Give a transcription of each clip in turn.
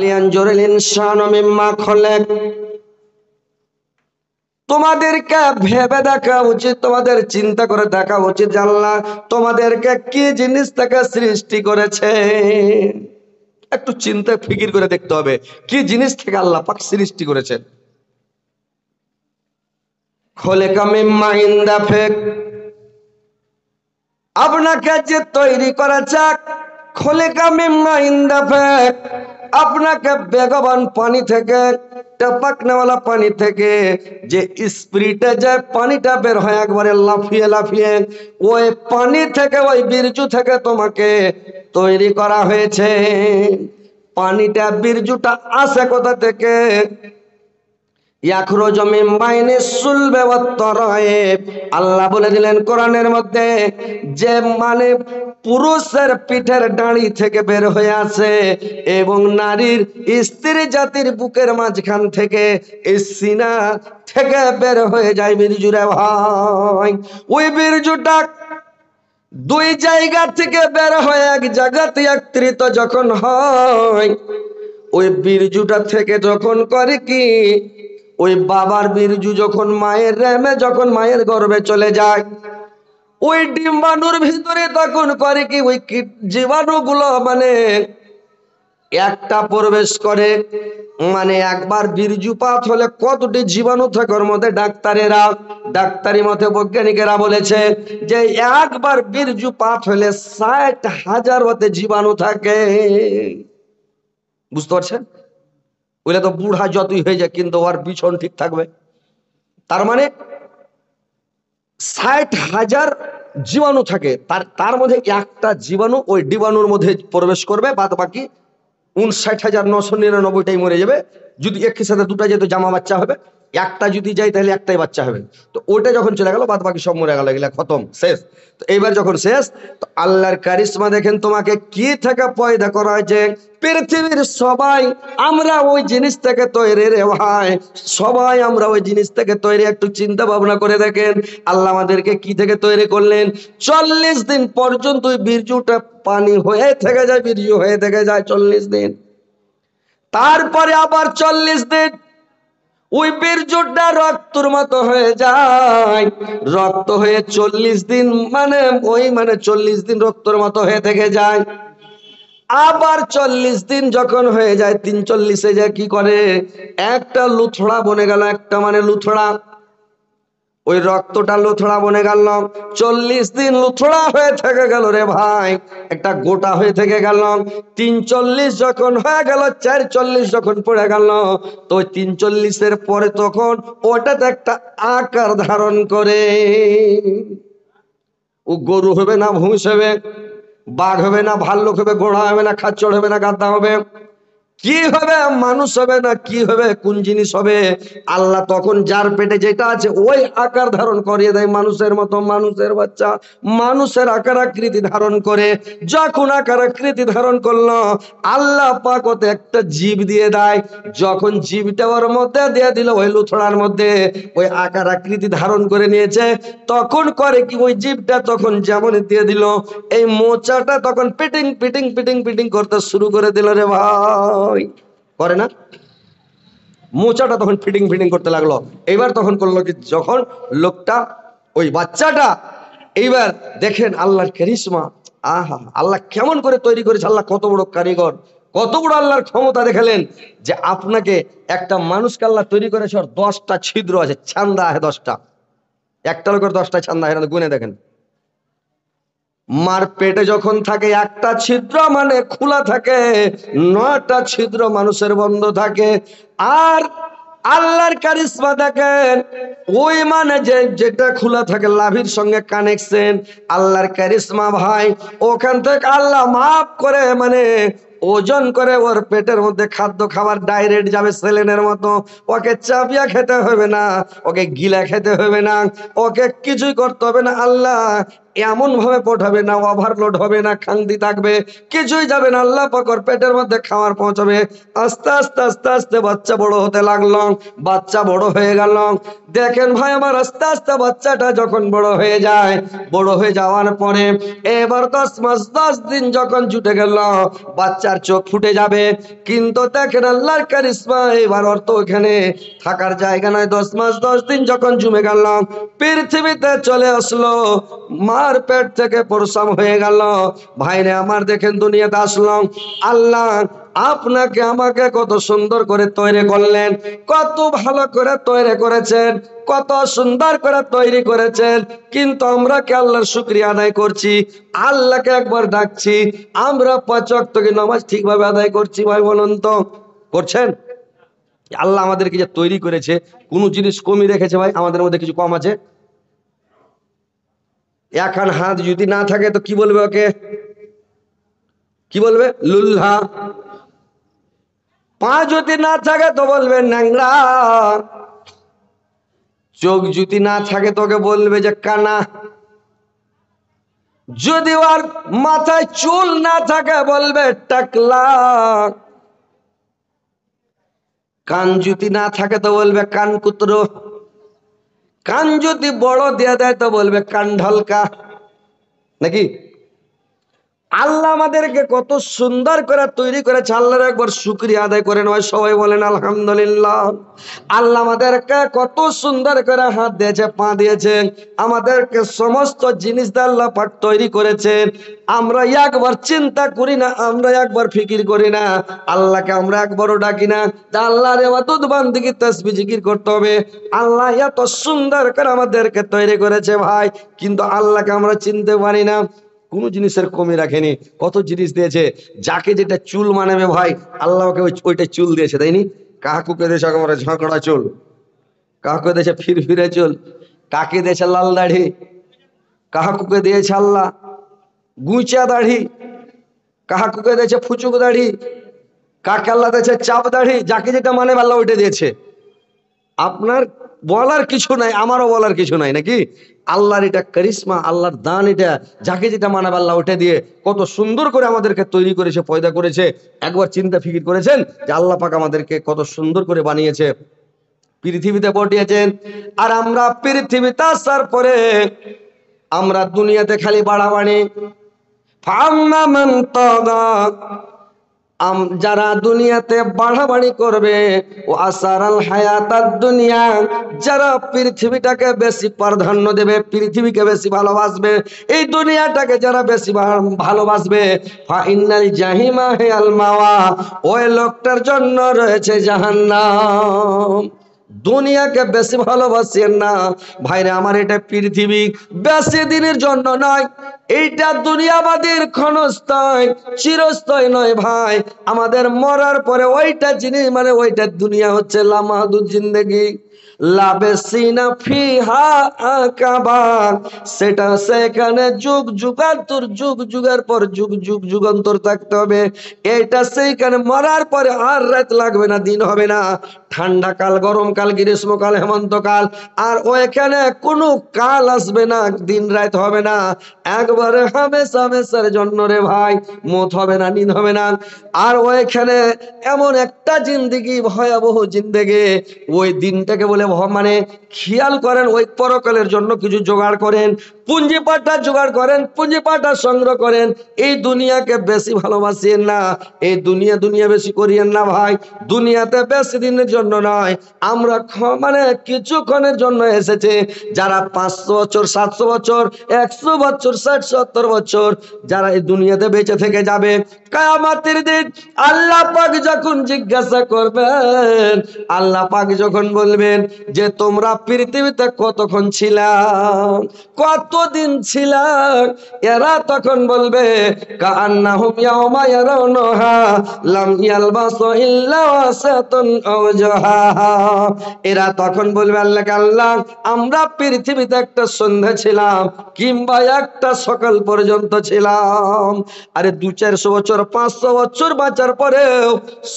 লিয়ানজুরিল ইনসানু মিম্মা খলাক। তোমাদেরকে ভেবে দেখা উচিত, তোমাদের চিন্তা করে দেখা উচিত যে আল্লাহ তোমাদেরকে কি জিনিস থেকে সৃষ্টি করেছে। একটু চিন্তা ফিকির করে দেখতে হবে কি জিনিস থেকে আল্লাহ পাক সৃষ্টি করেছেন। খোলেকা মিম্মা ইনদাফিক, আপনাকে যে তৈরি করেছে খোলেকা মিম্মা ইনদাফিক, আপনাকে বেগবান পানি থেকে, টপকনেওয়ালা পানি থেকে যে স্পিরিটে যে পানিটা বের হয় একবারে লাফিয়ে লাফিয়ে, ওই পানি থেকে ওই বীর্য থেকে তোমাকে তৈরি করা হয়েছে। পানিটা বীর্যটা আসে কোথা থেকে? আল্লাহ বলে দিলেন কোরআনের মধ্যে যে মানে পুরুষের পিঠের ডাঁড়ি থেকে বের হয়ে আসে এবং নারীর স্ত্রী জাতির বুকের মাঝখান থেকে এই সিনা থেকে বের হয়ে যায় বীর্যুরে ভাই। ওই বীর্যুটা দুই জায়গা থেকে বের হয়ে এক জায়গাতে একত্রিত যখন হয়, ওই বীর্যুটা থেকে যখন করে কি, ওই বাবার বীর্যু যখন মায়ের রেমে যখন মায়ের গর্ভে চলে যায়, ওই ডিম্বাণুর ভিতরে তখন করে কি ওই জীবাণুগুলো মানে একটা প্রবেশ করে। মানে একবার বীর্যপাত হলে কতটি জীবাণু থাকে ওর মধ্যে ডাক্তারি মতে বৈজ্ঞানিকেরা বলেছে যে একবার বীর্যপাত হলে 60,000 মতে জীবাণু থাকে। বুঝতে পারছেন? ওইটা তো বুড়া যতই হয়ে যায় কিন্তু ওর বিছন ঠিক থাকবে। তার মানে 60,000 জীবাণু থাকে, তার মধ্যে একটা জীবাণু ওই ডিবাণুর মধ্যে প্রবেশ করবে, বাদ বাকি 59,999টাই মরে যাবে। যদি একই সাথে দুটা যেত জামা বাচ্চা হবে, একটা যদি যায় তাহলে একটাই বাচ্চা হবে। তো ওইটা যখন চলে গেল বাদ বাকি সব মরে গেল, এগুলা খতম, শেষ। তো এইবার যখন শেষ, তো আল্লাহর কারিশমা দেখেন তোমাকে কি থেকে পয়দা করা হয়েছে। পৃথিবীর সবাই আমরা ওই জিনিস থেকে তৈরি রে ভাই, সবাই আমরা ওই জিনিস থেকে তৈরি। একটু চিন্তা ভাবনা করে দেখেন আল্লাহ আমাদেরকে কি থেকে তৈরি করলেন। 40 দিন পর্যন্ত ওই বীর্যটা পানি হয়ে থেকে যায়, বীর্য হয়ে থেকে যায় 40 দিন। তারপরে আবার 40 দিন ওই বীর্যটা রক্তর মতো হয়ে যায়, রক্ত হয়ে 40 দিন মানে 40 দিন রক্তর মতো হয়ে থেকে যায়। আবার 40 দিন যখন হয়ে যায়, 43-এ যায় কি করে, একটা লুথড়া বনে গেল, একটা মানে লুথড়া, ওই রক্তটা লুথড়া বনে গেল। 40 দিন লুথড়া হয়ে থেকে গেল রে ভাই, একটা গোটা হয়ে থেকে গেল। 43 যখন হয়ে গেল, 440 যখন পড়ে গেল, তো 43-এর পরে তখন ওটাতে একটা আকার ধারণ করে। ও গরু হবে না ভুঁস হবে, বাঘ হবে না ভাল্লুক হবে, ঘোড়া হবে না খাচ্চর হবে না গাধা হবে, কি হবে, মানুষ হবে না কি হবে, কোন জিনিস হবে? আল্লাহ তখন যার পেটে যেটা আছে ওই আকার ধারণ করিয়ে দেয় মানুষের মতো, মানুষের বাচ্চা মানুষের আকার আকৃতি ধারণ করে। যখন আকার আকৃতি ধারণ করলো, আল্লাহ পাক ওতে একটা জীব দিয়ে দেয়। যখন জীবটা ওর মধ্যে দিয়ে দিল, ওই লুথড়ার মধ্যে ওই আকার আকৃতি ধারণ করে নিয়েছে, তখন করে কি ওই জীবটা তখন যেমন দিয়ে দিল, এই মোচাটা তখন পিটিং পিটিং পিটিং পিটিং করতে শুরু করে দিল রে ভাই। করে না? মোচাটা তখন ফিটিং ফিটিং করতে লাগলো। এইবার তখন করলো কি, যখন লোকটা ওই বাচ্চাটা, এইবার দেখেন আল্লাহর কারিশমা, আহা আল্লাহ কেমন করে তৈরি করেছে, আল্লাহ কত বড় কারিগর, কত বড় আল্লাহর ক্ষমতা দেখালেন যে আপনাকে একটা মানুষকে আল্লাহ তৈরি করেছে, ওর 10টা ছিদ্র আছে, ছান্দা আছে 10টা, একটা লোকের 10টা ছান্দা আছে, গুনে দেখেন। মার পেটে যখন থাকে একটা ছিদ্র মানে খোলা থাকে, 9টা ছিদ্র মানুষের বন্ধ থাকে। আর আল্লাহর কারিশমা দেখেন, ওই মানে যেটা খোলা থাকে লাভির সঙ্গে কানেকশন, আল্লাহর কারিশমা ভাই, ওখান থেকে আল্লাহ মাফ করে মানে ওজন করে ওর পেটের মধ্যে খাদ্য খাবার ডাইরেক্ট যাবে সেলেনের মতো। ওকে চাপিয়া খেতে হবে না, ওকে গিলা খেতে হবে না, ওকে কিছুই করতে হবে না। আল্লাহ এমন ভাবে পড়াবে না, ওভারলোড হবে না, খাংদি থাকবে, কিছুই যাবে না, আল্লাহ পাকের পেটের মধ্যে খাবার পৌঁছাবে। আস্তে আস্তে আস্তে আস্তে বাচ্চা বড় হতে লাগলো, বাচ্চা বড় হয়ে গেল। দেখেন ভাই আমার, আস্তে আস্তে বাচ্চাটা যখন বড় হয়ে যায়, বড় হয়ে যাওয়ার পরে এবার 10 মাস 10 দিন যখন ছুটে গেল, বাচ্চার চোখ ফুটে যাবে। কিন্তু দেখেন আল্লাহর কারিশমা, এবার অর্থ ওখানে থাকার জায়গা নয়। 10 মাস 10 দিন যখন জমে গেল, পৃথিবীতে চলে আসলো, মার পেট থেকে প্রসব হয়ে গেল। ভাইরে আমার দেখেন, দুনিয়াতে আসলাম, আল্লাহ আপনাকে আমাকে কত সুন্দর করে তৈরি করলেন, কত ভালো করে তৈরি করেছেন, কত সুন্দর করে তৈরি করেছেন। কিন্তু আমরা কি আল্লাহর শুকরিয়া আদায় করছি? আল্লাহকে একবার ডাকছি, আমরা 5 ওয়াক্ত কি নামাজ ঠিকভাবে আদায় করছি? ভাই বলুন তো, করছেন? আল্লাহ আমাদেরকে যে তৈরি করেছে, কোন জিনিস কমই রেখেছে ভাই? আমাদের মধ্যে কিছু কম আছে? এখন হাত যদি না থাকে তো কি বলবে ওকে? কি বলবে? লুল্লা। পা যদি না থাকে তো বলবে ন্যাংরা। চোখ যদি না থাকে তোকে বলবে যে কানা। যদি ওর মাথায় চুল না থাকে বলবে টাকলা। কান যদি না থাকে তো বলবে কান কুতরো। কান যদি বড় দিয়ে দেয় তো বলবে কান ঢলকা। নাকি? আল্লাহ আমাদেরকে কত সুন্দর করে তৈরি করেছে, আল্লাহর একবার শুকরিয়া আদায় করে নয়, সবাই বলেন আলহামদুলিল্লাহ। আল্লাহ আমাদেরকে কত সুন্দর করে হাত দিয়েছে, পা দিয়েছেন, আমাদেরকে সমস্ত জিনিস দিয়ে আল্লাহ পাক তৈরি করেছেন। আমরা একবার চিন্তা করি না, আমরা একবার ফিকির করি না, আল্লাহকে আমরা একবারও ডাকি না যে আল্লাহর ইবাদত বান্দিগি তাসবিহ জিকির করতে হবে। আল্লাহ এত সুন্দর করে আমাদেরকে তৈরি করেছে ভাই, কিন্তু আল্লাহকে আমরা চিনতে পারি না। কোন জিনিসের কমি রাখেনি, কত জিনিস দিয়েছে। যাকে যেটা চুল মানাবে ভাই, আল্লাহকে ওইটা চুল দিয়েছে, তাইনি? কাকুকে দিয়েছে একেবারে ঝাঁকড়া চুল, কাকুকে দিয়েছে ফিরফিরে চুল, কাকে দিয়েছে লাল দাড়ি, কাকুকে দিয়েছে আল্লাহ গুঁচা দাড়ি, কাকুকে দিয়েছে ফুচুক দাড়ি, কাকে আল্লাহ দিয়েছে চাপ দাড়ি। যাকে যেটা মানে আল্লাহ ওইটা দিয়েছে। আপনার বলার কিছু নাই, আমারও বলার কিছু নাই, নাকি? আল্লাহর এটা কারিশমা, আল্লাহর দান এটা। যাকে যেটা মানাবে আল্লাহ ওটা দিয়ে কত সুন্দর করে আমাদেরকে তৈরি করেছে, পয়দা করেছে। একবার চিন্তা ফিকির করেছেন যে আল্লাহ পাক আমাদেরকে কত সুন্দর করে বানিয়েছে, পৃথিবীতে পাঠিয়েছেন। আর আমরা পৃথিবীতে আসার পরে আমরা দুনিয়াতে খালি বাড়াবাড়ি। ফাম্মা মান তাগা, যারা দুনিয়াতে বাড়াবাড়ি করবে, ও আসারাল হায়াতাদ দুনিয়া, যারা পৃথিবীটাকে বেশি প্রাধান্য দেবে, পৃথিবীকে বেশি ভালোবাসবে, এই দুনিয়াটাকে যারা বেশি ভালোবাসবে, ফা ইন্নাল জাহিমা হিয়াল মাওয়া, ওই লোকটার জন্য রয়েছে জাহান্নাম। দুনিয়াকে বেশি ভালোবাসেন না ভাইরা আমার, এটা পৃথিবী বেশি দিনের জন্য নয়, এইটা দুনিয়াবাদীর ক্ষণস্থায়ী, চিরস্থায়ী নয় ভাই। আমাদের মরার পরে ওইটা জিনিস মানে ওইটা দুনিয়া হচ্ছে লামাদুদ জিন্দেগি, লাবেসিনা ফিহা আকাবার, সেটা সেখানে যুগ যুগান্তর, যুগ যুগের পর যুগ যুগ যুগান্তর থাকতে হবে। এটা সেইখানে মরার পরে আর রাত লাগবে না, দিন হবে না, ঠান্ডা কাল, গরমকাল, গ্রীষ্মকাল, হেমন্তকাল, আর ওইখানে কোনো কাল আসবে না, দিন রাত হবে না, একবারে হামেশা হামেশার জন্য রে ভাই। মত হবে না, নিদ হবে না। আর ওইখানে এমন একটা জিন্দেগি, ভয়াবহ জিন্দেগি, ওই দিনটাকে বলে মানে খেয়াল করেন, ওই পরকালের জন্য কিছু জোগাড় করেন, পুঁজিপাটা জোগাড় করেন, পুঁজিপাটা সংগ্রহ করেন। এই দুনিয়াকে বেশি ভালোবাসেন না, এই দুনিয়া বেশি করিয়েন না ভাই। দুনিয়াতে বেশি দিনের জন্য নয়, আমরা মানে কিছুক্ষণের জন্য এসেছে। যারা 500 বছর, 700 বছর, 100 বছর, 60 70 বছর যারা এই দুনিয়াতে বেঁচে থেকে যাবে, কিয়ামতের দিন আল্লাহ পাক যখন জিজ্ঞাসা করবেন, আল্লাহ পাক যখন বলবেন যে তোমরা পৃথিবীতে কতক্ষণ ছিলা, কতদিন ছিলা, এরা তখন বলবে কান্নাহুম ইয়াওমা ইয়ারাউনহা লাম ইয়ালবাসু ইল্লা ওয়াসাতুন আওজাহা। এরা তখন বলবে আল্লাহকে, আল্লাহ আমরা পৃথিবীতে একটা সন্ধ্যা ছিলাম কিংবা একটা সকাল পর্যন্ত ছিলাম। আরে 200-400 বছর, 500 বছর বাঁচার পরেও,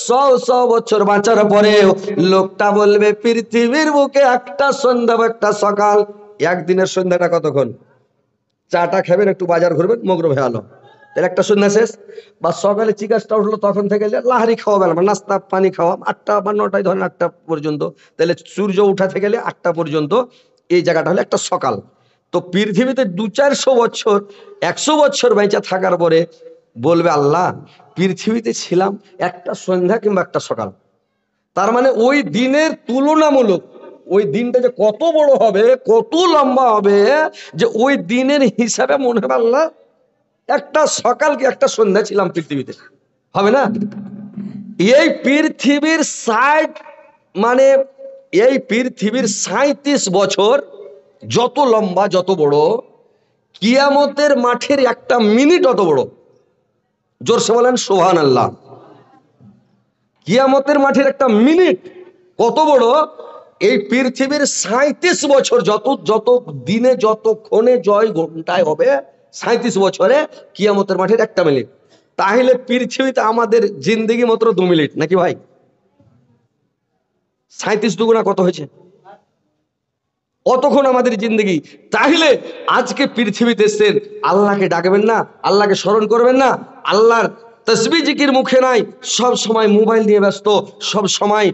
100 বছর বাঁচার পরেও লোকটা বলবে পৃথিবীর বুকে একটা সন্ধ্যা, একটা সকাল। একদিনের সন্ধ্যাটা কতক্ষণ? চাটা খাবেন, একটু বাজার ঘুরবেন, মগরব হয়ে আলো, তাহলে একটা সন্ধ্যা শেষ। বা সকালে চিকাসটা উঠলো, তখন থেকে লাহারি খাওয়া বেলা, নাস্তা পানি খাওয়া 8টা বা 9টায়, ধরেন 8টা পর্যন্ত, তাহলে সূর্য উঠা থেকে 8টা পর্যন্ত এই জায়গাটা হলো একটা সকাল। তো পৃথিবীতে 200-400 বছর, 100 বছর বেঁচে থাকার পরে বলবে আল্লাহ পৃথিবীতে ছিলাম একটা সন্ধ্যা কিংবা একটা সকাল। তার মানে ওই দিনের তুলনামূলক ওই দিনটা যে কত বড় হবে, কত লম্বা হবে, যে ওই দিনের হিসাবে মনে হবে আল্লাহ একটা সকাল কি একটা সন্ধ্যা ছিলাম পৃথিবীতে, হবে না? এই পৃথিবীর 60 মানে এই পৃথিবীর 37 বছর যত লম্বা, যত বড়, কিয়ামতের মাঠের একটা মিনিট অত বড়। জোরসে বলেন সুবহানাল্লাহ। কিয়ামতের মাঠের একটা মিনিট কত বড়? এই পৃথিবীর 37 বছর যত যত দিনে, যতক্ষণে, জয় ঘন্টায় হবে, 37 বছরে কিয়ামতের মাঠের একটা মিনিট। তাহলে পৃথিবীতে আমাদের জিন্দেগি মাত্র 2 মিনিট নাকি ভাই? 37 দুগুণা কত হয়েছে? অতক্ষণ আমাদের জিন্দেগি। তাহলে আজকে পৃথিবীতে এসেছেন, আল্লাহকে ডাকবেন না, আল্লাহকে স্মরণ করবেন না, আল্লাহর তসবিহ জিকির মুখে নাই, সব সময় মোবাইল নিয়ে ব্যস্ত, সব সময়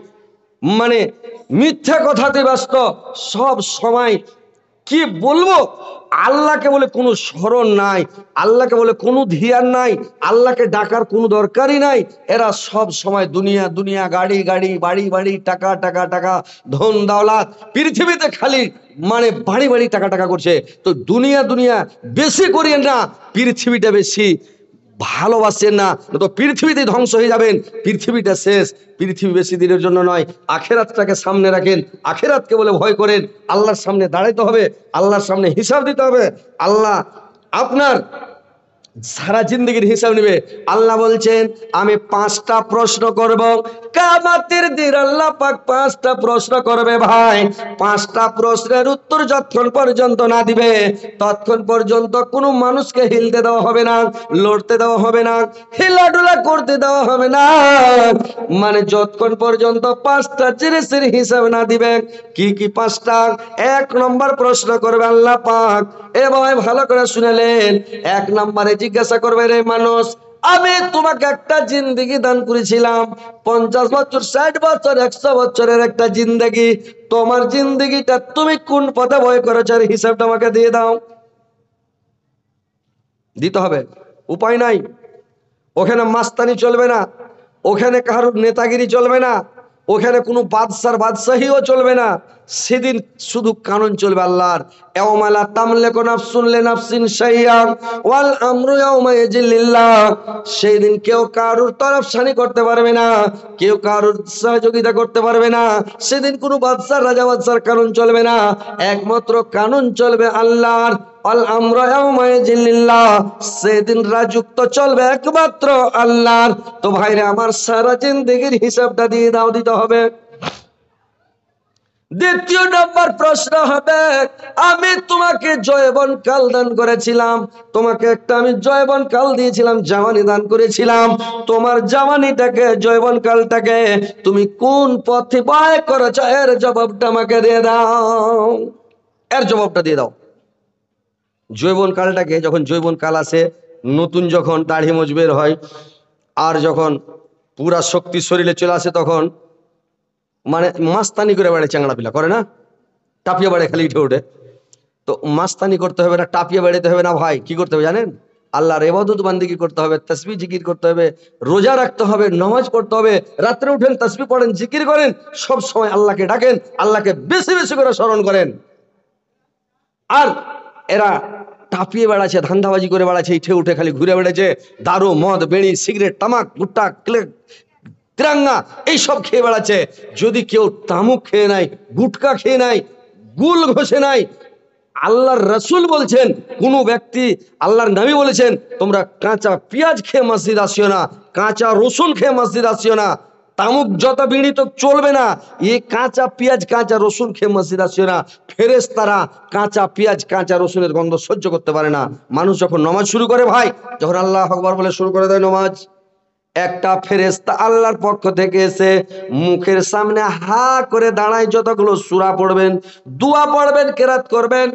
মানে মিথ্যা কথাতে ব্যস্ত, সব সময় কি বলবো, আল্লাহকে বলে কোনো স্মরণ নাই, আল্লাহকে বলে কোনো ধ্যান নাই, আল্লাহকে ডাকার কোনো দরকারই নাই। এরা সব সময় দুনিয়া দুনিয়া, গাড়ি গাড়ি, বাড়ি বাড়ি, টাকা টাকা টাকা, ধন দৌলত, পৃথিবীতে খালি মানে বাড়ি বাড়ি টাকা টাকা করছে। তো দুনিয়া দুনিয়া বেশি করিয়েন না, পৃথিবীটা বেশি ভালোবাসেন না, তো পৃথিবীতে ধ্বংস হয়ে যাবেন। পৃথিবীটা শেষ, পৃথিবী বেশি দিনের জন্য নয়। আখেরাতটাকে সামনে রাখেন, আখেরাতকে বলে ভয় করেন। আল্লাহর সামনে দাঁড়াইতে হবে, আল্লাহর সামনে হিসাব দিতে হবে। আল্লাহ আপনার সারা জিন্দগির হিসাব নিবে। আল্লাহ বলছেন আমি 5টা প্রশ্ন করব কিয়ামতের দিন। আল্লাহ পাক 5টা প্রশ্ন করবে ভাই। 5টা প্রশ্নের উত্তর যতক্ষণ পর্যন্ত না দিবে ততক্ষণ পর্যন্ত কোনো মানুষকে হিলতে দেওয়া হবে না, লড়তে দেওয়া হবে না, হিলাডুলা করতে দেওয়া হবে না, মানে যতক্ষণ পর্যন্ত 5টা জিনিসের হিসাব না দিবে। কি কি 5টা? 1 নম্বর প্রশ্ন করবে আল্লাহ পাক, এ ভাই ভালো করে শুনেলেন। 1 নম্বরে জিজ্ঞাসা করবে, রে মানুষ, আমি তোমাকে একটা জিন্দেগি দান করেছিলাম, 50 বছর, 60 বছর, 100 বছরের একটা জিন্দেগি। তোমার জিন্দেগিটা তুমি কোন পথে ব্যয় করেছো এর হিসাবটা আমাকে দিয়ে দাও। দিতে হবে, উপায় নাই। ওখানে মাস্তানি চলবে না, ওখানে কারোর নেতাগিরি চলবে না, ওখানে কোনো বাদশাহীও চলবে না। সেদিন শুধু কানুন চলবে আল্লাহর। ইয়াওমালা তামলিকু নাফসুন লিনাফসিন শাইআন ওয়াল আমরু ইয়াওমাইযিন লিল্লাহ। সেই দিন কেউ কারোর তরফদারি করতে পারবে না, কেউ কারোর সহযোগিতা করতে পারবে না। সেদিন কোনো বাদশা, রাজা বাদশার কানুন চলবে না, একমাত্র কানুন চলবে আল্লাহর। আল আমরু ইয়াওমাইযিন লিল্লাহ। সেদিন রাজত্ব চলবে একমাত্র আল্লাহর। তো ভাইরা আমার, সারা জিন্দেগির হিসাবটা দিয়ে দাও, দিতে হবে। দ্বিতীয় নম্বর প্রশ্ন হবে, আমি তোমাকে জয়বন কাল দান করেছিলাম, তোমাকে একটা আমি জয়বন কাল দিয়েছিলাম, জাওয়ানি দান করেছিলাম। তোমার জাওয়ানিটাকে, জয়বন কালটাকে তুমি কোন পথে ব্যয় করেছো এর জবাবটা আমাকে দিয়ে দাও। এর জবাবটা দিয়ে দাও। জৈবন কালটাকে, যখন জৈবন কাল আসে, নতুন যখন দাড়ি মোজ বের হয়, আর যখন পুরা শক্তি শরীরে চলে আসে, তখন মানে মাস্তানি করে বেড়ে, চ্যাংড়া পিলা করে না, টাপিয়ে বেড়ে, খালি উঠে উঠে। তো মাস্তানি করতে হবে না, টাপিয়ে বেড়াতে হবে না ভাই। কি করতে হবে জানেন? আল্লাহর ইবাদত বান্দিগি করতে হবে, তাসবিহ জিকির করতে হবে, রোজা রাখতে হবে, নামাজ পড়তে হবে, রাত্রে উঠেন তাসবিহ পড়েন, জিকির করেন, সব সময় আল্লাহকে ডাকেন, আল্লাহকে বেশি বেশি করে স্মরণ করেন। আর এরা টাপিয়ে বেড়াচ্ছে, ধান্দাবাজি করে বেড়াচ্ছে, ইঠে উঠে খালি ঘুরে বেড়াচ্ছে, দারু, মদ, বেড়ি, সিগারেট, তামাক, গুট্টা, তিরাঙ্গা এইসব খেয়ে বেড়াচ্ছে। যদি কেউ তামুক খেয়ে নাই, গুটকা খেয়ে নাই, গুল ঘষে নাই, আল্লাহর রাসূল বলছেন, কোন ব্যক্তি, আল্লাহর নবী বলেছেন, তোমরা কাঁচা পেঁয়াজ খেয়ে মসজিদ আসিও না, কাঁচা রসুন খেয়ে মসজিদ আসিও না। তামুক যত বিড়ি তো চলবে না, এই কাঁচা পেঁয়াজ, কাঁচা রসুন খেয়ে মসজিদ আসিও না। ফেরেশতারা কাঁচা পেঁয়াজ, কাঁচা রসুনের গন্ধ সহ্য করতে পারে না। মানুষ যখন নামাজ শুরু করে ভাই, যখন আল্লাহু আকবার বলে শুরু করে দেয় নামাজ, একটা ফেরেশতা আল্লাহর পক্ষ থেকে এসে মুখের সামনে হা করে দাঁড়ায়, যতগুলো সূরা পড়বেন, দোয়া পড়বেন, কেরাত করবেন,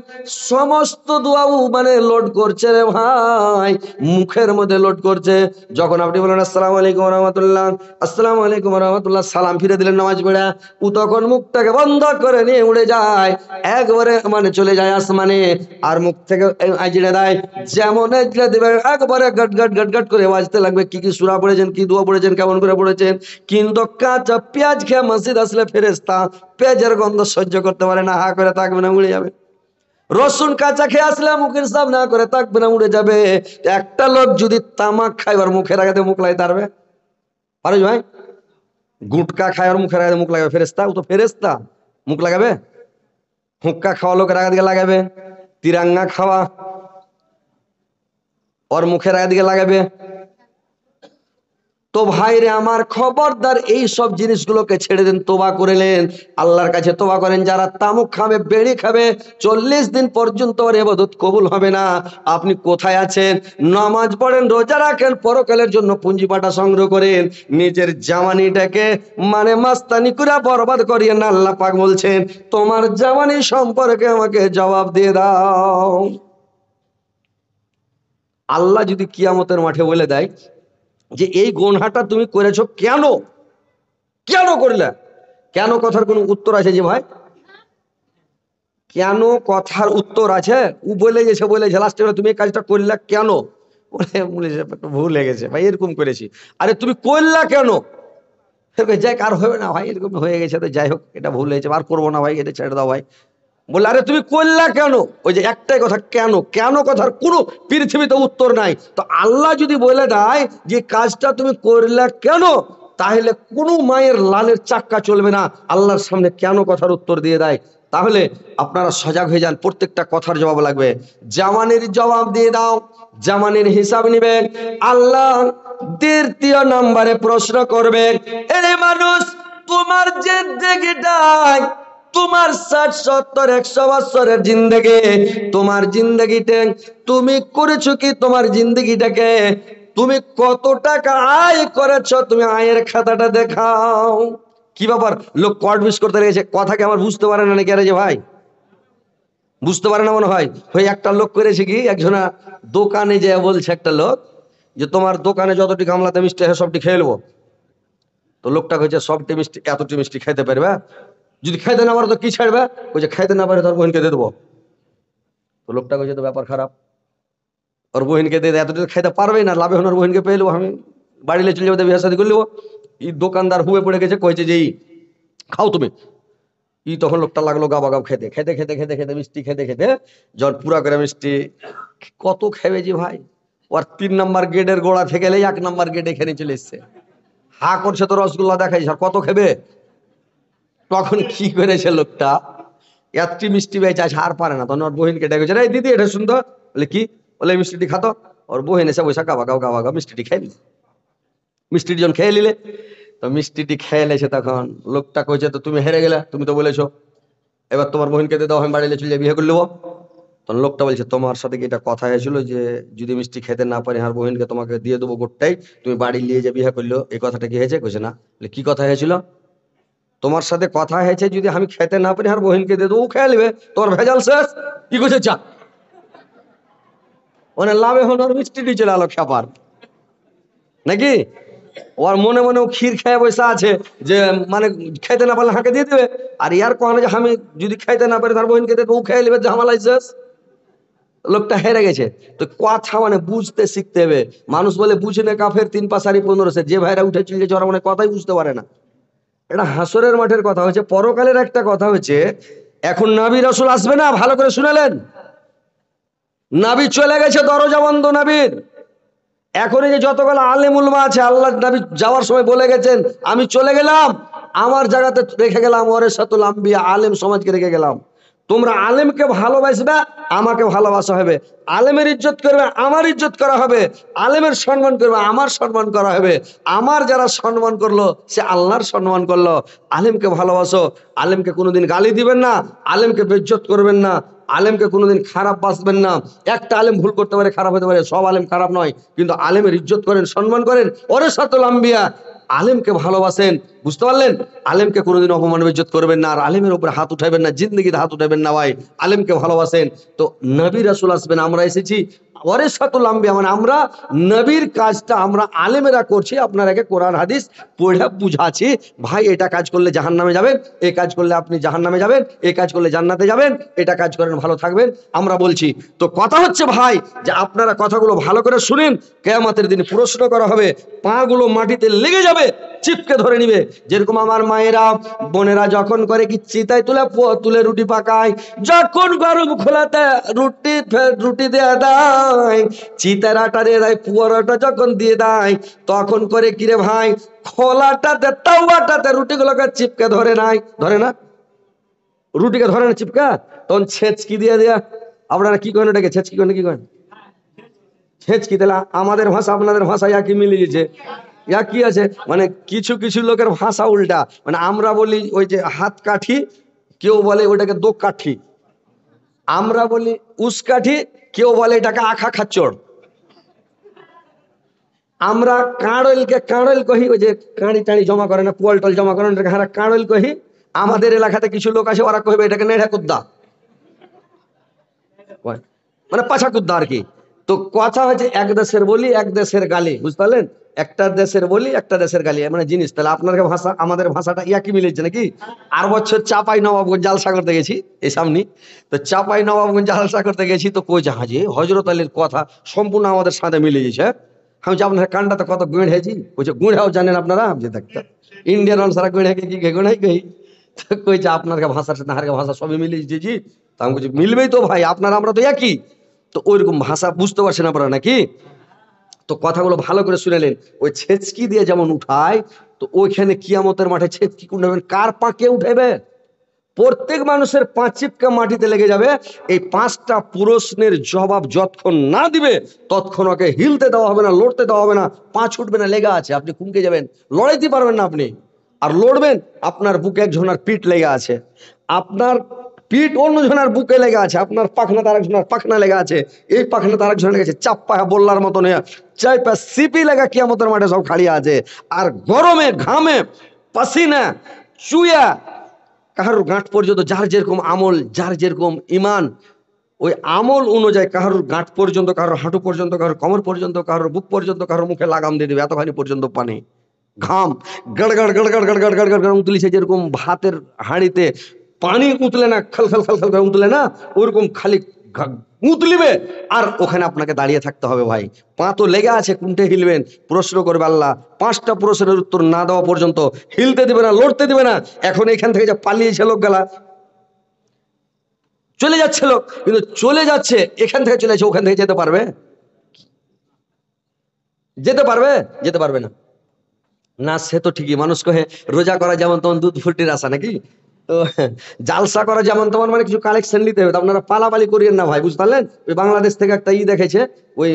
সমস্ত দোয়াও মানে লোড করছে রে ভাই, মুখের মধ্যে লোড করছে। যখন আপনি বলেন আসসালামু আলাইকুম ওয়া রাহমাতুল্লাহ, আসসালামু আলাইকুম ওয়া রাহমাতুল্লাহ, সালাম ফিরে দিলেন নামাজ পড়া, ও তখন মুখটাকে বন্ধ করে নিয়ে উড়ে যায়, একবারে মানে চলে যায় আসমানে, আর মুখ থেকে আজড়ে দেয়, যেমন আজড়ে দেবে একবারে গট গট গট গট করে বাজতে লাগবে। কি কি সূরা পড়েছেন, কি দোয়া পড়েছেন, কেমন করে পড়েছেন। কিন্তু কাঁচা পেঁয়াজ খেয়ে মসজিদ আসলে ফেরেশতা পেঁয়াজের গন্ধ সহ্য করতে পারে না, হা করে থাকবে না, উড়ে যাবে। রসুন কাঁচা খেয়ে আসলে মুখের সামনে না করে থাকবে না, উড়ে যাবে। একটা লোক যদি তামাক খাইবার মুখে লাগাতে মুখ লাগাতে পারবে? পারবে ভাই? গুটকা খায় আর মুখে লাগাতে মুখ লাগাবে ফেরেশতা? ও তো ফেরেশতা, মুখ লাগাবে? হুক্কা খাওয়া লোকের আগা দিকে লাগাবে, তিরাঙ্গা খাওয়া ওর মুখের আগা দিকে লাগাবে। তো ভাইরে আমার, খবরদার এই সব জিনিসগুলোকে ছেড়ে দেন, তোবা করলেন, আল্লাহর কাছে তোবা করেন। যারা তামুক খাবে, বেড়ি খাবে, 40 দিন পর্যন্ত ওর ইবাদত কবুল হবে না। আপনি কোথায় আছেন? নামাজ পড়েন, রোজা রাখেন, পরকালের জন্য পুঁজি পাটা সংগ্রহ করেন, নিজের জামানিটাকে মানে মাস্তানি করে বরবাদ করিয়েন না। আল্লাহ পাক বলছেন, তোমার জামানি সম্পর্কে আমাকে জবাব দিয়ে দাও। আল্লাহ যদি কিয়ামতের মাঠে বলে দেয় যে এই গুনাহটা তুমি করেছো, কেন কেন করলে, কেন কথার কোনো উত্তর আছে যে ভাই? কেন কথার উত্তর আছে? ও বলে গেছে, বলেছে লাস্টে, তুমি এই কাজটা করলে কেন? বলে ভুল হয়ে গেছে ভাই, এরকম করেছি। আরে তুমি করলা কেন? যাই আর হবে না ভাই, এরকম হয়ে গেছে, তো যাই হোক, এটা ভুল হয়েছে, আর করবো না ভাই, এটা ছেড়ে দাও ভাই। বললে আরে তুমি করলা কেন? ওই যে একটাই কথা, কেন। কেন কথার কোনো পৃথিবীতে উত্তর নাই। তো আল্লাহ যদি বলে দেয় যে কাজটা তুমি করলা কেন, তাহলে কোনো মায়ের লালের চাক্কা চলবে না, আল্লাহর সামনে কেন কথার উত্তর দিয়ে দেয়। তাহলে আপনারা সজাগ হয়ে যান, প্রত্যেকটা কথার জবাব লাগবে। জামানের জবাব দিয়ে দাও, জামানের হিসাব নিবেন। আল্লাহ 3য় নম্বরে প্রশ্ন করবে, এরে মানুষ, তোমার জিন্দেগিটাই, তোমার 60 70 100 বছরের জিন্দেগি, তোমার জিন্দেগিতে তুমি করেছো কি? তোমার জিন্দেগিটাকে তুমি কত টাকা আয় করেছো? তুমি আয়ের খাতাটা দেখাও। কি ব্যাপার, লোক কট মিস করতে লেগেছে, কথা কি আমার বুঝতে পারে না নাকি? আরে যে ভাই বুঝতে পারে না মনে হয়। ওই একটা লোক করেছে কি, একজনা দোকানে যে বলছে একটা লোক যে তোমার দোকানে যতটি গামলাতে মিষ্টি হয় সবটি খেয়ে নেবো। তো লোকটা কইছে সবটি মিষ্টি, এতটি মিষ্টি খাইতে পারবে? যদি খাইতে না পারে তো কি ছাড়বে? ওই যে খাইতে না পারে তোর বোনকে দিয়ে দেবো। তো লোকটা কইছে তো ব্যাপার খারাপ, ওর বোনকে দিয়ে এতটুকু খাইতে পারবেই না, লাভে ওর বোনকে পেয়ে নেবো, আমি বাড়িলে চলে যাবো, বিয়ে শাদী করে নেবো। এই দোকানদার হুয়ে পড়ে গেছে, কইছে যে খাও তুমি। তখন লোকটা লাগলো গাবা গাব খেতে খেতে খেতে খেতে খেতে মিষ্টি খেতে খেতে যখন পুরা করে মিষ্টি কত খাবে যে ভাই, ওর 3 নম্বর গেটের গোড়া থেকে 1 নম্বর গেট এখানে চলে এসছে, হা করছে তো রসগোল্লা দেখাইছে, আর কত খাবে। তখন কি করেছে লোকটা, এত মিষ্টি বেঁচে আছে আর পারে না, তখন ওর বহিনকে ডেকেছে, রে দিদি এটা শুনতো। বলে কি? বলে মিষ্টিটি খাতো। ওর বহিন এসে বৈশা গাবা গাও মিষ্টিটি খেয়ে নিলে। মিষ্টিটি যখন খেয়ে নিলে, তো মিষ্টিটি খেয়ে নিয়েছে, তখন লোকটা কইছে তো তুমি হেরে গেলে, তুমি তো বলেছো এবার তোমার বহিনকে দিয়ে দাও, আমি বাড়িতে চলে বিয়ে করে নেবো। তখন লোকটা বলছে তোমার সাথে কি এটা কথা হয়েছিল যে যদি মিষ্টি খেতে না পারি আর বহিনকে তোমাকে দিয়ে দেবো গোটটাই, তুমি বাড়ি নিয়ে যে বিয়ে করলো, এই কথাটা কি হয়েছে? কইছে না। কি কথা হয়েছিল? তোমার সাথে কথা হয়েছে যদি আমি খেতে না পারি আর বহিনকে দিয়ে দেবো, খেয়ে নেবে, তোমার ভেজাল শেষ। কি কইছে? চা মানে লাভে হন ওর মিষ্টিটি চলে আলো খাবার নাকি। ওর মনে মনে ক্ষীর খেয়ে বসে আছে যে মানে খাইতে না পারলে হাঁকে দিয়ে দেবে, আর ইয়ার কখনো যে আমি যদি খাইতে না পারি তার বহিনকে দিয়ে দেবো, খেয়ে নেবে, ঝামেলাই শেষ। লোকটা হেরে গেছে। তো কথা মানে বুঝতে শিখতে হবে। মানুষ বলে বুঝে না কাফের 3 পাশারি 15 যে ভাইরা উঠে চলে ওরা মানে কথাই বুঝতে পারে না। এটা হাসরের মাঠের কথা হচ্ছে, পরকালের একটা কথা হচ্ছে। এখন নবী রাসূল আসবে না, ভালো করে শুনেলেন। নবী চলে গেছে, দরজা বন্ধ নবীর। এখন এই যে যতগুলো আলেম উলমা আছে, আল্লাহ নবী যাওয়ার সময় বলে গেছেন আমি চলে গেলাম, আমার জায়গাতে রেখে গেলাম ওয়ারাসাতুল আম্বিয়া, আলেম সমাজকে রেখে গেলাম। তোমরা আলেমকে ভালোবাসবে, আমাকে ভালোবাসা হবে। আলেমের ইজ্জত করবে, আমার ইজ্জত করা হবে। আলেমের সম্মান করবে, আমার সম্মান করা হবে। আমার যারা সম্মান করলো সে আল্লাহর সম্মান করলো। আলেমকে ভালোবাসো, আলেমকে কোনোদিন গালি দিবেন না, আলেমকে বেইজ্জত করবেন না, আলেমকে কোনোদিন খারাপ বাসবেন না। একটা আলেম ভুল করতে পারে, খারাপ হতে পারে, সব আলেম খারাপ নয়, কিন্তু আলেমের ইজ্জত করেন, সম্মান করেন, ওয়ারাসাতুল আম্বিয়া, আলেমকে ভালোবাসেন, বুঝতে পারলেন? আলেমকে কোনোদিন অপমান ইজ্জত করবেন না, আর আলেমের উপরে হাত উঠাবেন না, জিন্দগিতে হাত উঠাবেন না ভাই। আলেমকে ভালোবাসেন। তো নবী রাসূল আসবেন, আমরা এসেছি ওয়ারাসাতুল আম্বিয়া, মানে আমরা নবীর কাজটা আমরা আলেমেরা করছি, আপনারাকে কোরআন হাদিস পড়ে বুঝাচ্ছি, ভাই এটা কাজ করলে জাহান্নামে যাবেন, এই কাজ করলে আপনি জাহান্নামে যাবেন, এই কাজ করলে জান্নাতে যাবেন, এটা কাজ করেন ভালো থাকবেন, আমরা বলছি। তো কথা হচ্ছে ভাই যে আপনারা কথাগুলো ভালো করে শুনেন, কিয়ামতের দিন প্রশ্ন করা হবে, পাগুলো মাটিতে লেগে যাবে, চিপকে ধরে নিবে। যেরকম আমার মায়েরা বোনেরা যখন করে কি চিতায় তুলে রুটি পাকায়, যখন গরম খোলাতে রুটি দিয়ে দেয়, চিতার আটা দিয়ে দেয়, পুয়ারাটা যখন দিয়ে দেয়, তখন করে কিরে ভাই খোলাটাতে তাওয়াটাতে রুটিগুলোকে চিপকে ধরে নাই, ধরে না, রুটিকে ধরে না চিপকা, তখন ছেচকি দিয়ে দেয়া। আপনারা কি করেন ওটাকে? ছেচকি করেন, কি করেন? ছেচকি। তাহলে আমাদের ভাষা আপনাদের ভাষা একই মিলিয়েছে, একই আছে। মানে কিছু কিছু লোকের ভাষা উল্টা, মানে আমরা বলি ওই যে হাত কাঠি, কেউ বলে ওইটাকে দো কাঠি, আমরা বলি উস কাঠি, কেউ বলে এটাকে আখা খাচ্চড়। আমরা কাঁড়লকে কাঁড়ল কহি, ওই যে কাঁড়ি টাড়ি জমা করে না, পোয়াল টল জমা করেন, এটাকে কাঁড়ল কহি। আমাদের এলাকাতে কিছু লোক আছে, ওরা কহিবে এটাকে নেড়া কুদ্দা, মানে পাছা কুদ্দা আর কি। তো কথা হচ্ছে এক দেশের বলি, এক দেশের গালি, বুঝতে পারলেন? একটা দেশের বলি, একটা দেশের গালি, মানে জিনিস। তাহলে আপনার ভাষা আমাদের ভাষাটা একই মিলেছে নাকি? আর বছর চাপাই নবাবগঞ্জ জালসা করতে গেছি এই সামনে, তো চাপাই নবাবগঞ্জ জালসা করতে গেছি, তো কই জাহাজে হজরত আলীর কথা সম্পূর্ণ আমাদের সাথে মিলে গেছে। আমি যে আপনার কানটাতে কত গুঁড়েছি, বলছে গুঁড়াও জানেন আপনারা? যে দেখতে ইন্ডিয়ান মানুষরা গুঁড়ে কি গুঁড়াই কই, তো কইছে আপনার ভাষার সাথে হার ভাষা সবই মিলে গেছে জি। তা আমি বলছি মিলবেই তো ভাই, আপনারা আমরা তো একই। তো ওইরকম ভাষা বুঝতে পারছেন আপনারা নাকি? তো কথাগুলো ভালো করে শুনেলেন। ওই ছেচকি দিয়ে যেমন উঠায়, তো ওইখানে কিয়ামতের মাঠে ছেচকি উঠাবেন, কার পাকে উঠাবে? প্রত্যেক মানুষের 5 চিপকা মাটিতে লেগে যাবে। এই 5টা প্রশ্নের জবাব যতক্ষণ না দিবে ততক্ষণ ওকে হিলতে দেওয়া হবে না, লড়তে দেওয়া হবে না, পা ছুটবে না, লেগা আছে, আপনি কুমকে যাবেন, লড়াইতে পারবেন না আপনি। আর লড়বেন, আপনার বুকে একজনের পিঠ লেগে আছে, আপনার পিঠ অন্যজনের বুকে লেগে আছে, আপনার পাখনা তার একজনের পাখনা লেগে আছে, এই পাখনা তার একজনের লেগেছে, চাপ্পা বললার মতন চাইপা সিপি লেগা কিয়ামতের মাঠে সব খাড়িয়ে আছে। আর গরমে ঘামে পাসিনা চুয়া, কাহারুর গাঁট পর্যন্ত, যার যেরকম আমল, যার যেরকম ইমান, ওই আমল অনুযায়ী কাহারুর গাঁট পর্যন্ত, কারোর হাঁটু পর্যন্ত, কারোর কোমর পর্যন্ত, কারোর বুক পর্যন্ত, কারোর মুখে লাগাম দিয়ে দেবে, এতখানি পর্যন্ত পানি, ঘাম গড় গড় গড় গড় গড় গড় গড় গড় গড় উতলিছে। যেরকম ভাতের হাঁড়িতে পানি উতলে না, খাল খাল খাল খাল করে উতলে না, ওরকম খালি উতলিবে। আর ওখানে আপনাকে দাঁড়িয়ে থাকতে হবে ভাই, পা তো লেগে আছে, কুণ্ঠে হিলবেন, প্রশ্ন করবে আল্লাহ, 5টা প্রশ্নের উত্তর না দেওয়া পর্যন্ত হিলতে দিবে না, লড়তে দিবে না। এখন এখান থেকে যা পালিয়েছে লোক গেলা, চলে যাচ্ছে লোক, কিন্তু চলে যাচ্ছে এখান থেকে, চলে যাচ্ছে ওখান থেকে যেতে পারবে? যেতে পারবে? যেতে পারবে না। না সে তো ঠিকই, মানুষ কহে রোজা করা যেমন তখন দুধ ফুটির আশা নাকি, তো জালসা করা যেমন তোমার, মানে কিছু কালেকশন নিতে হবে। আপনারা পালাপালি করিয়েন না ভাই, বুঝতে পারলেন? ওই বাংলাদেশ থেকে একটা দেখেছে, ওই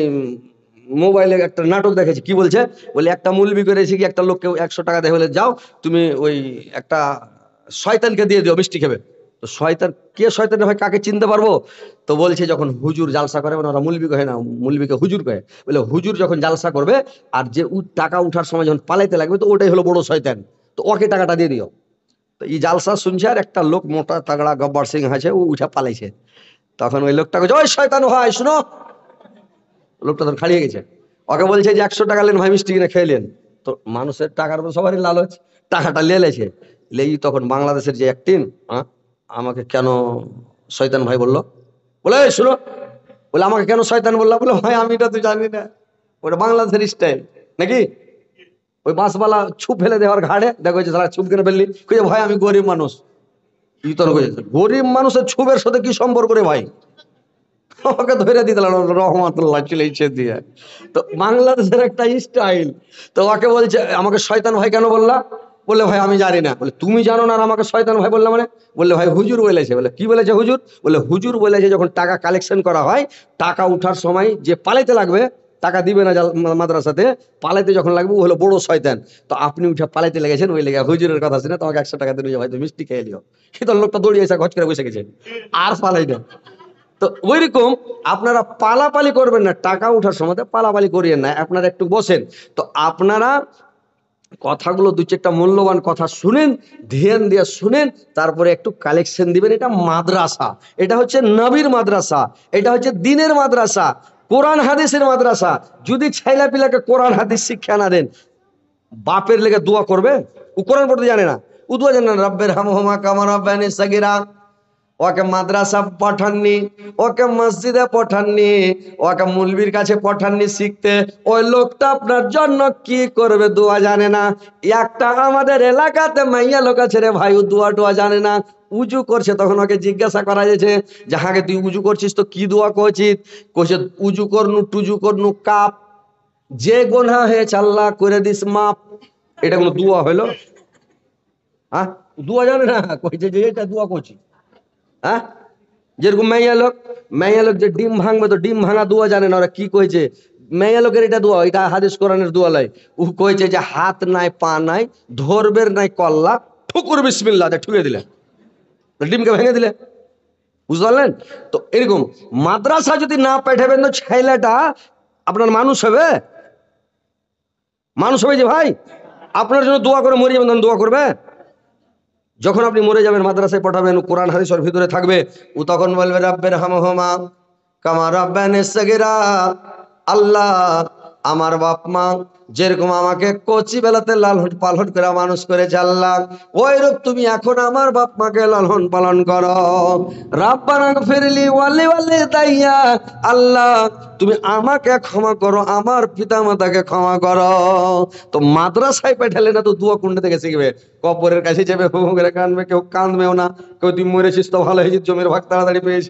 মোবাইলে একটা নাটক দেখেছে, কি বলছে, বলে একটা মুলবি করেছে কি, একটা লোককে 100 টাকা দেয়, বলে যাও তুমি ওই একটা শয়তানকে দিয়ে দিও, মিষ্টি খাবে। তো শয়তান কে, শয়তান ভাই কাকে চিনতে পারবো? তো বলছে যখন হুজুর জালসা করে, মানে ওরা মুলবি কহে না, মুলবিকে হুজুর কহে, বলে হুজুর যখন জালসা করবে আর যে টাকা উঠার সময় যখন পালাইতে লাগবে, তো ওটাই হলো বড় শয়তান, তো ওকে টাকাটা দিয়ে দিও। তো এই জালসা শুনছে, আর একটা লোক মোটা তাগড়া গব্বর সিং আছে, ও উঠা পালাইছে। তখন ওই লোকটা বলছে, ওই শয়তান ভাই শুনো, লোকটা তখন খালিয়ে গেছে। ওকে বলছে যে 100 টাকা লেন ভাই, মিষ্টি কিনে খেলেন। তো মানুষের টাকার উপর সবারই লালচ, টাকাটা লেলেছে। লেই তখন বাংলাদেশের যে একটিন, আমাকে কেন শয়তান ভাই বললো, বলে "এই শুনো", বলে আমাকে কেন শয়তান বললা? বলে ভাই আমি এটা তো জানি না, ওটা বাংলাদেশের স্টাইল নাকি। ওই বাঁশবালা ছুপ ফেলে দেওয়ার ঘাড়ে, দেখো যে সারা ছুপ কিনে ফেললি, কই ভাই আমি গরিব মানুষ। ই তোর গরিব মানুষের ছুপের সাথে কি সম্পর্ক রে ভাই? ওকে ধরে দিতে লাগলো রহমাতুল্লাহ চলেছে দিয়ে। তো বাংলাদেশের একটা স্টাইল। তো ওকে বলছে আমাকে শয়তান ভাই কেন বললা? বললে ভাই আমি জানি না। বলে তুমি জানো না আর আমাকে শয়তান ভাই বললে মানে? বললে ভাই হুজুর বলেছে। বলে কি বলেছে হুজুর? বলে হুজুর বলেছে যখন টাকা কালেকশন করা হয়, টাকা উঠার সময় যে পালাইতে লাগবে, টাকা দিবে না মাদ্রাসাতে, পালাইতে যখন লাগবে ও হলো বড় শয়তান। তো আপনি উঠে পালাইতে লেগেছেন, ওই লেগে হুজুরের কথা শুনে তোমাকে 100 টাকা দিয়ে ভাই তুমি মিষ্টি খেয়ে লিও। কিন্তু লোকটা দৌড়িয়ে এসে ঘচ করে বসে গেছে, আর পালাই না। তো ওইরকম আপনারা পালাপালি করবেন না, টাকা উঠার সময় পালাপালি করিয়েন না, আপনারা একটু বসেন। তো আপনারা কথাগুলো দু চারটা মূল্যবান কথা শুনেন, ধ্যান দিয়ে শুনেন, তারপরে একটু কালেকশন দিবেন। এটা মাদ্রাসা, এটা হচ্ছে নবীর মাদ্রাসা, এটা হচ্ছে দিনের মাদ্রাসা, কোরআন হাদিসের মাদ্রাসা। যদি ছেলে পিলাকে কোরআন হাদিস শিক্ষা না দেন, বাপের লেগে দোয়া করবে? ও কোরআন পড়তে জানে না, ও দোয়া জানে না, রব্বের হামহুমা কামা রাব্বায়ানি সাগীরা। ওকে মাদ্রাসা পাঠাননি, ওকে মসজিদে পাঠাননি, ওকে মুলবির কাছে পাঠাননি শিখতে। ওই লোকটা আপনার জন্য কি করবে দোয়া জানে না। একটা আমাদের এলাকাতে মাইয়া লোক আছে রে ভাই, ও দোয়া টোয়া জানে না। উজু করছে, তখন ওকে জিজ্ঞাসা করা যাচ্ছে যে হাগে তুই উজু করছিস তো কি দোয়া করছিস? কইছে উজু করনু টুজু করনু কাপ, যে গোনা হয়েছে আল্লাহ করে দিস মাপ। এটা কোনো দোয়া হইলো? হ্যাঁ, দোয়া জানে না, কইছে যে এটা দোয়া করছি। হ্যাঁ, যেরকম মেয়া লোক যে ডিম ভাঙবে, তো ডিম ভাঙা দোয়া জানে না। ওরা কি কইছে, মেয়া লোকের এটা দোয়া, এটা হাদিস কোরআনের দোয়া লাই। ও কইছে যে হাত নাই পা নাই, ধরবের নাই কল্লা, ঠুকুর বিসমিল্লাহ ঠুকে দিলে, ডিমকে ভেঙে দিলে। বুঝতে পারলেন? তো এরকম মাদ্রাসা যদি না পাঠাবেন তো ছেলেটা আপনার মানুষ হবে? মানুষ হবে যে ভাই আপনার জন্য দোয়া করে মরে যাবেন, তখন দোয়া করবে? যখন আপনি মরে যাবেন, মাদ্রাসায় পাঠাবেন, কোরআন হাদিসের ভিতরে থাকবে, ও তখন বলবে রাব্বের হামহুমা কামা রাব্বায়ানি সাগীরা। আল্লাহ, আমার বাপ মা যেরকম আমাকে কচি বেলাতে লালন পালন করে মানুষ করেছে, আল্লাহ ওইরূপ তুমি এখন আমার বাপ মাকে লালন পালন করো। রাব্বানা গফিরলি ওয়ালি ওয়ালিদাইয়া, আল্লাহ তুমি আমাকে ক্ষমা করো, আমার পিতা মাতাকে ক্ষমা করো। তো মাদ্রাসায় পাঠালে না তো দোয়া কোনটা থেকে শিখবে? কবরের কাছে যাবে, হু হু করে কাঁদবে, কেউ কাঁদবেও না, কেউ তুই মরেছিস তো ভালো হয়েছিস, জমির ভাগ তাড়াতাড়ি পেয়েছিস।